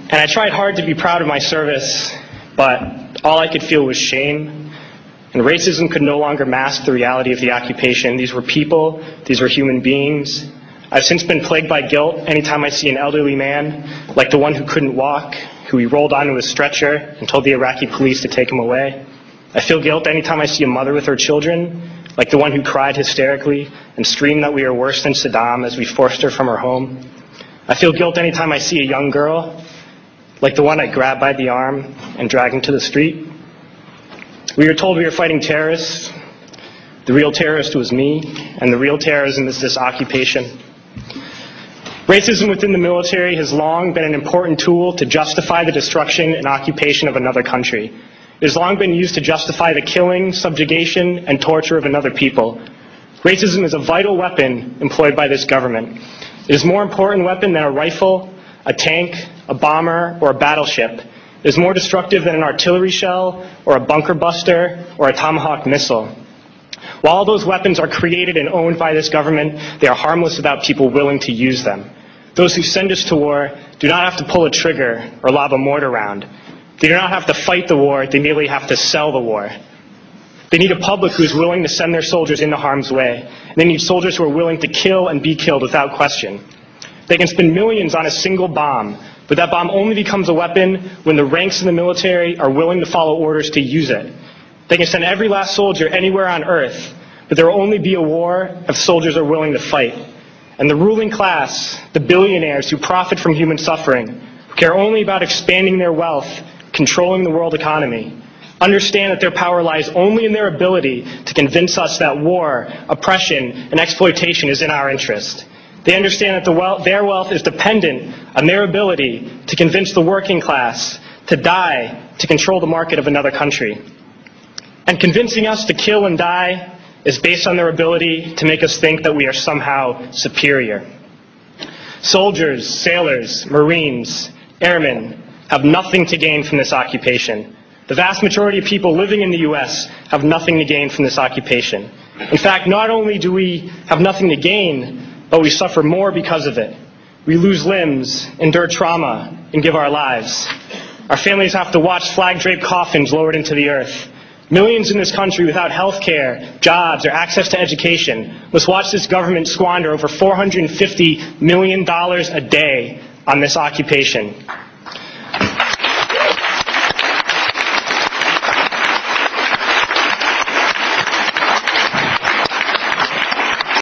And I tried hard to be proud of my service, but all I could feel was shame. And racism could no longer mask the reality of the occupation. These were people, these were human beings. I've since been plagued by guilt anytime I see an elderly man, like the one who couldn't walk, who he rolled onto a stretcher and told the Iraqi police to take him away. I feel guilt anytime I see a mother with her children, like the one who cried hysterically and screamed that we are worse than Saddam as we forced her from her home. I feel guilt anytime I see a young girl, like the one I grabbed by the arm and dragged into the street. We were told we were fighting terrorists. The real terrorist was me, and the real terrorism is this occupation. Racism within the military has long been an important tool to justify the destruction and occupation of another country. It has long been used to justify the killing, subjugation, and torture of another people. Racism is a vital weapon employed by this government. It is a more important weapon than a rifle, a tank, a bomber, or a battleship. It is more destructive than an artillery shell, or a bunker buster, or a Tomahawk missile. While all those weapons are created and owned by this government, they are harmless without people willing to use them. Those who send us to war do not have to pull a trigger or lob a mortar round. They do not have to fight the war, they merely have to sell the war. They need a public who is willing to send their soldiers into harm's way. And they need soldiers who are willing to kill and be killed without question. They can spend millions on a single bomb, but that bomb only becomes a weapon when the ranks in the military are willing to follow orders to use it. They can send every last soldier anywhere on earth, but there will only be a war if soldiers are willing to fight. And the ruling class, the billionaires who profit from human suffering, who care only about expanding their wealth, controlling the world economy, understand that their power lies only in their ability to convince us that war, oppression, and exploitation is in our interest. They understand that their wealth is dependent on their ability to convince the working class to die to control the market of another country. And convincing us to kill and die is based on their ability to make us think that we are somehow superior. Soldiers, sailors, Marines, airmen have nothing to gain from this occupation. The vast majority of people living in the U.S. have nothing to gain from this occupation. In fact, not only do we have nothing to gain, but we suffer more because of it. We lose limbs, endure trauma, and give our lives. Our families have to watch flag-draped coffins lowered into the earth. Millions in this country without health care, jobs, or access to education must watch this government squander over $450 million a day on this occupation.